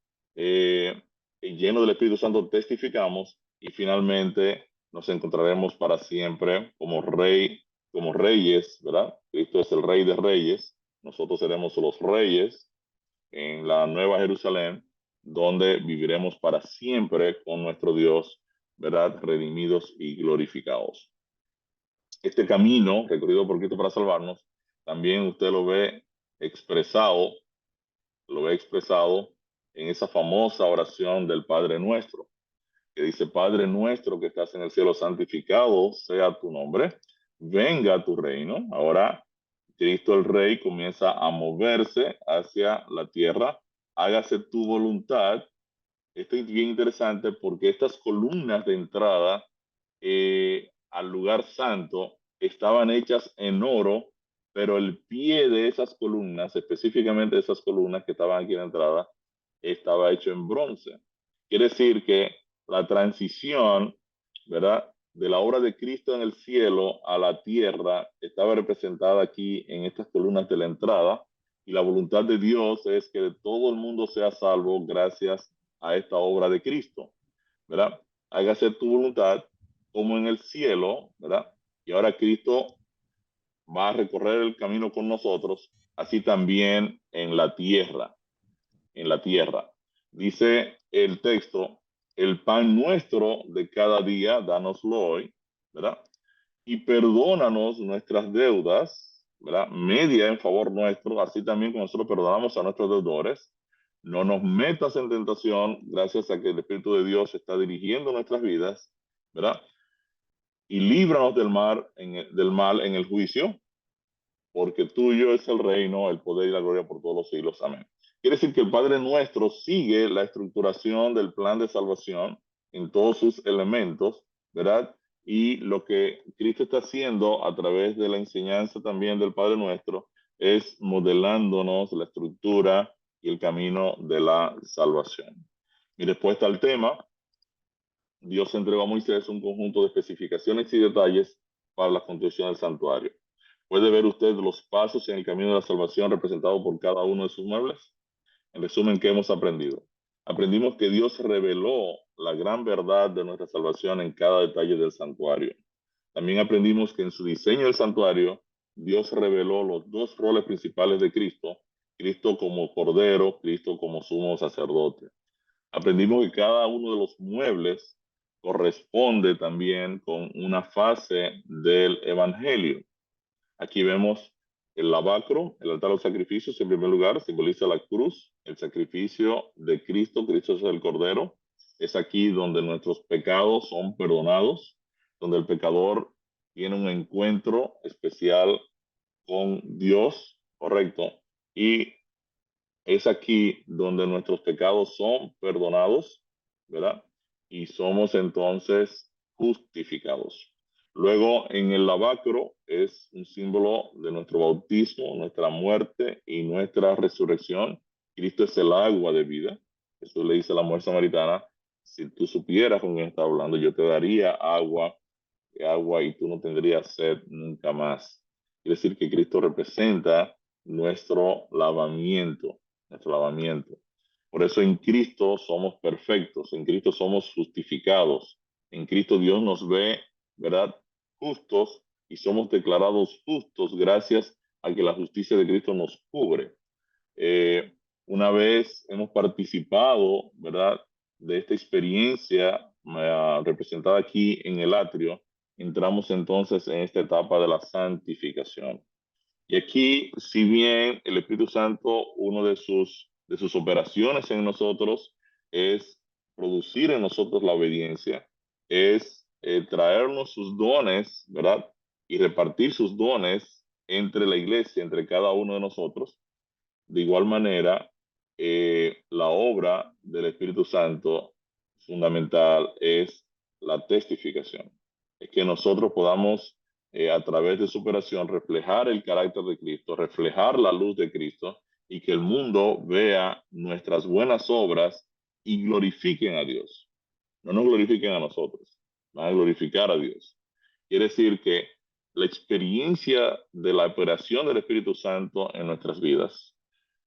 lleno del Espíritu Santo testificamos y finalmente nos encontraremos para siempre como rey, como reyes, ¿verdad? Cristo es el rey de reyes, nosotros seremos los reyes en la Nueva Jerusalén, donde viviremos para siempre con nuestro Dios, ¿verdad? Redimidos y glorificados. Este camino recorrido por Cristo para salvarnos, también usted lo ve expresado en esa famosa oración del Padre Nuestro, que dice, Padre nuestro que estás en el cielo, santificado sea tu nombre, venga tu reino. Ahora Cristo el Rey comienza a moverse hacia la tierra, hágase tu voluntad. Esto es bien interesante porque estas columnas de entrada al lugar santo estaban hechas en oro, pero el pie de esas columnas, específicamente de esas columnas que estaban aquí en la entrada, estaba hecho en bronce. Quiere decir que la transición, ¿verdad? De la obra de Cristo en el cielo a la tierra estaba representada aquí en estas columnas de la entrada y la voluntad de Dios es que todo el mundo sea salvo gracias a esta obra de Cristo, ¿verdad? Hágase tu voluntad como en el cielo, ¿verdad? Y ahora Cristo va a recorrer el camino con nosotros, así también en la tierra, en la tierra. Dice el texto, el pan nuestro de cada día, dánoslo hoy, ¿verdad? Y perdónanos nuestras deudas, ¿verdad? Media en favor nuestro, así también como nosotros perdonamos a nuestros deudores. No nos metas en tentación, gracias a que el Espíritu de Dios está dirigiendo nuestras vidas, ¿verdad? Y líbranos del mal en el juicio, porque tuyo es el reino, el poder y la gloria por todos los siglos. Amén. Quiere decir que el Padre Nuestro sigue la estructuración del plan de salvación en todos sus elementos, ¿verdad? Y lo que Cristo está haciendo a través de la enseñanza también del Padre Nuestro es modelándonos la estructura y el camino de la salvación. Mi respuesta al tema, Dios entregó a Moisés un conjunto de especificaciones y detalles para la construcción del santuario. ¿Puede ver usted los pasos en el camino de la salvación representado por cada uno de sus muebles? En resumen, ¿qué hemos aprendido? Aprendimos que Dios reveló la gran verdad de nuestra salvación en cada detalle del santuario. También aprendimos que en su diseño del santuario, Dios reveló los dos roles principales de Cristo, Cristo como Cordero, Cristo como sumo sacerdote. Aprendimos que cada uno de los muebles corresponde también con una fase del Evangelio. Aquí vemos el lavacro, el altar de los sacrificios, en primer lugar, simboliza la cruz, el sacrificio de Cristo, Cristo es el Cordero. Es aquí donde nuestros pecados son perdonados, donde el pecador tiene un encuentro especial con Dios, correcto, y es aquí donde nuestros pecados son perdonados, ¿verdad? Y somos entonces justificados. Luego, en el lavacro es un símbolo de nuestro bautismo, nuestra muerte y nuestra resurrección. Cristo es el agua de vida. Jesús le dice a la mujer samaritana, si tú supieras con quién está hablando, yo te daría agua y tú no tendrías sed nunca más. Quiere decir que Cristo representa nuestro lavamiento, nuestro lavamiento. Por eso en Cristo somos perfectos, en Cristo somos justificados, en Cristo Dios nos ve, ¿verdad? Justos y somos declarados justos gracias a que la justicia de Cristo nos cubre. Una vez hemos participado, ¿verdad? De esta experiencia representada aquí en el atrio, entramos entonces en esta etapa de la santificación. Y aquí, si bien el Espíritu Santo, uno de sus operaciones en nosotros es producir en nosotros la obediencia, es traernos sus dones, ¿verdad? Y repartir sus dones entre la iglesia, entre cada uno de nosotros. De igual manera, la obra del Espíritu Santo fundamental es la testificación. Es que nosotros podamos, a través de su operación, reflejar el carácter de Cristo, reflejar la luz de Cristo y que el mundo vea nuestras buenas obras y glorifiquen a Dios. No nos glorifiquen a nosotros, van a glorificar a Dios. Quiere decir que la experiencia de la operación del Espíritu Santo en nuestras vidas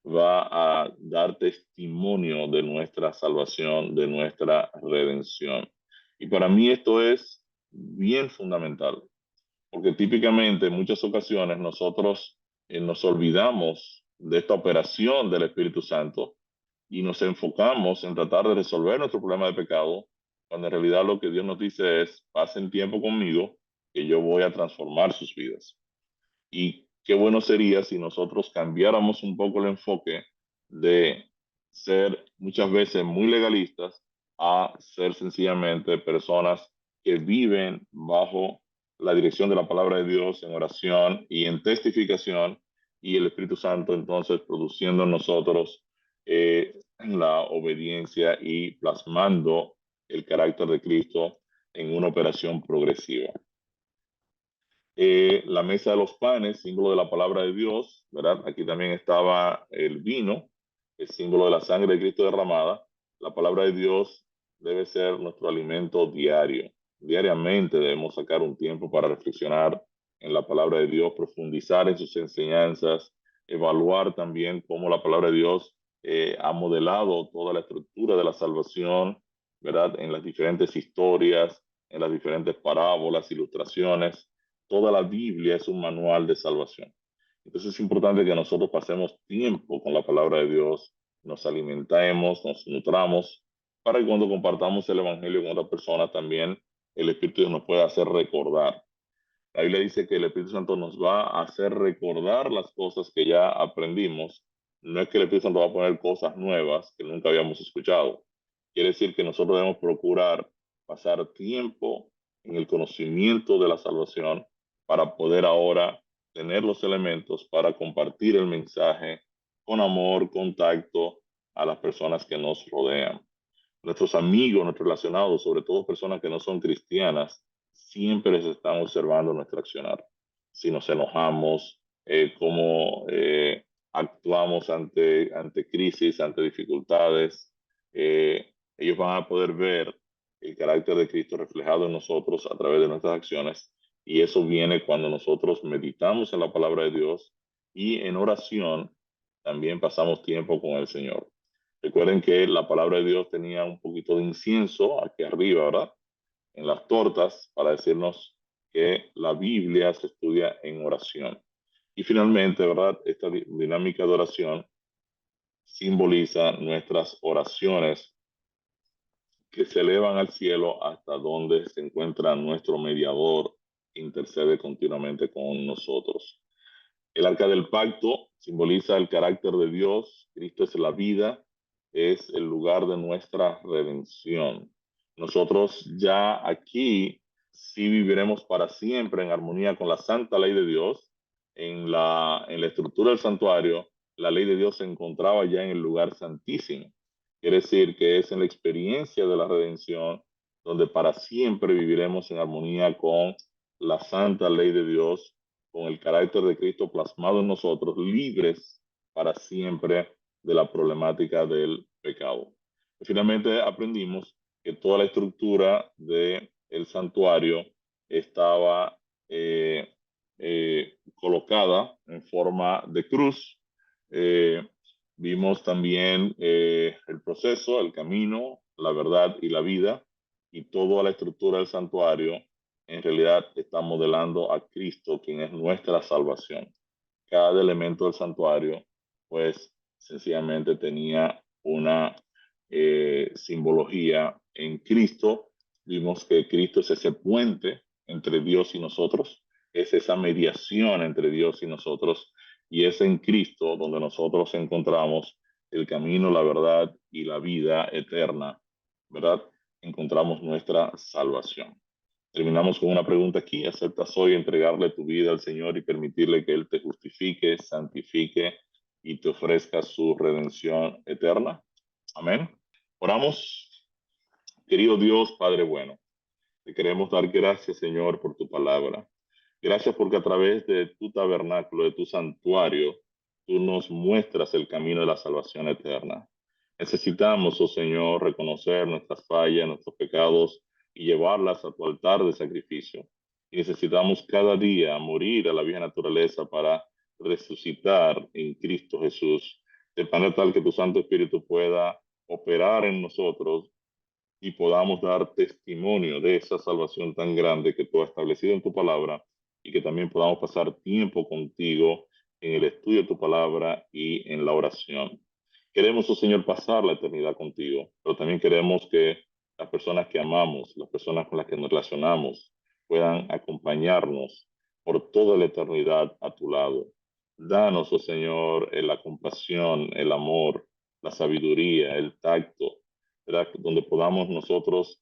va a dar testimonio de nuestra salvación, de nuestra redención. Y para mí esto es bien fundamental, porque típicamente en muchas ocasiones nosotros nos olvidamos de esta operación del Espíritu Santo y nos enfocamos en tratar de resolver nuestro problema de pecado, cuando en realidad lo que Dios nos dice es, pasen tiempo conmigo, que yo voy a transformar sus vidas. Y qué bueno sería si nosotros cambiáramos un poco el enfoque de ser muchas veces muy legalistas a ser sencillamente personas que viven bajo la dirección de la palabra de Dios en oración y en testificación y el Espíritu Santo entonces produciendo en nosotros la obediencia y plasmando el carácter de Cristo en una operación progresiva. La mesa de los panes, símbolo de la palabra de Dios, ¿verdad? Aquí también estaba el vino, el símbolo de la sangre de Cristo derramada. La palabra de Dios debe ser nuestro alimento diario. Diariamente debemos sacar un tiempo para reflexionar en la palabra de Dios, profundizar en sus enseñanzas, evaluar también cómo la palabra de Dios ha modelado toda la estructura de la salvación, ¿verdad? En las diferentes historias, en las diferentes parábolas, ilustraciones. Toda la Biblia es un manual de salvación. Entonces es importante que nosotros pasemos tiempo con la palabra de Dios, nos alimentemos, nos nutramos, para que cuando compartamos el Evangelio con otra persona también el Espíritu de Dios nos pueda hacer recordar. La Biblia dice que el Espíritu Santo nos va a hacer recordar las cosas que ya aprendimos. No es que el Espíritu Santo va a poner cosas nuevas que nunca habíamos escuchado. Quiere decir que nosotros debemos procurar pasar tiempo en el conocimiento de la salvación para poder ahora tener los elementos para compartir el mensaje con amor, contacto a las personas que nos rodean. Nuestros amigos, nuestros relacionados, sobre todo personas que no son cristianas, siempre les están observando nuestro accionar. Si nos enojamos, cómo actuamos ante crisis, ante dificultades, ellos van a poder ver el carácter de Cristo reflejado en nosotros a través de nuestras acciones. Y eso viene cuando nosotros meditamos en la palabra de Dios y en oración también pasamos tiempo con el Señor. Recuerden que la palabra de Dios tenía un poquito de incienso aquí arriba, ¿verdad? En las tortas para decirnos que la Biblia se estudia en oración. Y finalmente, ¿verdad? Esta dinámica de oración simboliza nuestras oraciones que se elevan al cielo hasta donde se encuentra nuestro mediador que intercede continuamente con nosotros. El arca del pacto simboliza el carácter de Dios. Cristo es la vida, es el lugar de nuestra redención. Nosotros ya aquí sí viviremos para siempre en armonía con la santa ley de Dios, en la estructura del santuario. la ley de Dios se encontraba ya en el lugar santísimo. Quiere decir que es en la experiencia de la redención donde para siempre viviremos en armonía con la santa ley de Dios, con el carácter de Cristo plasmado en nosotros, libres para siempre de la problemática del pecado. Y finalmente aprendimos que toda la estructura del santuario estaba colocada en forma de cruz. Eh, Vimos también el proceso, el camino, la verdad y la vida, y toda la estructura del santuario en realidad está modelando a Cristo, quien es nuestra salvación. Cada elemento del santuario, pues sencillamente tenía una simbología en Cristo. Vimos que Cristo es ese puente entre Dios y nosotros, es esa mediación entre Dios y nosotros, y es en Cristo donde nosotros encontramos el camino, la verdad y la vida eterna, ¿verdad? Encontramos nuestra salvación. Terminamos con una pregunta aquí. ¿Aceptas hoy entregarle tu vida al Señor y permitirle que Él te justifique, santifique y te ofrezca su redención eterna? Amén. Oramos. Querido Dios, Padre bueno, te queremos dar gracias, Señor, por tu palabra. Gracias porque a través de tu tabernáculo, de tu santuario, tú nos muestras el camino de la salvación eterna. Necesitamos, oh Señor, reconocer nuestras fallas, nuestros pecados y llevarlas a tu altar de sacrificio. Y necesitamos cada día morir a la vieja naturaleza para resucitar en Cristo Jesús, de manera tal que tu Santo Espíritu pueda operar en nosotros y podamos dar testimonio de esa salvación tan grande que tú has establecido en tu palabra y que también podamos pasar tiempo contigo en el estudio de tu palabra y en la oración. Queremos, oh Señor, pasar la eternidad contigo, pero también queremos que las personas que amamos, las personas con las que nos relacionamos, puedan acompañarnos por toda la eternidad a tu lado. Danos, oh Señor, la compasión, el amor, la sabiduría, el tacto, ¿verdad? Donde podamos nosotros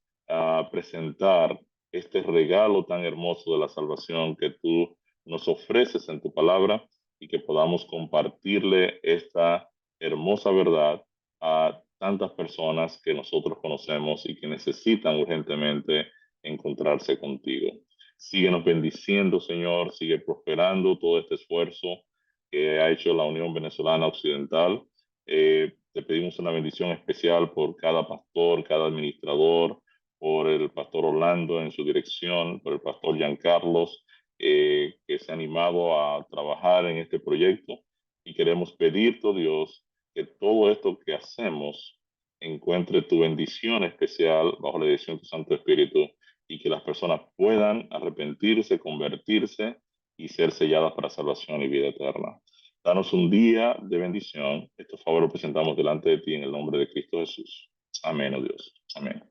presentar este regalo tan hermoso de la salvación que tú nos ofreces en tu palabra y que podamos compartirle esta hermosa verdad a tantas personas que nosotros conocemos y que necesitan urgentemente encontrarse contigo. Síguenos bendiciendo, Señor, sigue prosperando todo este esfuerzo que ha hecho la Unión Venezolana Occidental. Te pedimos una bendición especial por cada pastor, cada administrador, por el pastor Orlando en su dirección, por el pastor Giancarlos, que se ha animado a trabajar en este proyecto. Y queremos pedirte, oh Dios, que todo esto que hacemos encuentre tu bendición especial bajo la dirección de tu Santo Espíritu y que las personas puedan arrepentirse, convertirse y ser selladas para salvación y vida eterna. Danos un día de bendición. Estos favores lo presentamos delante de ti en el nombre de Cristo Jesús. Amén, oh Dios. Amén.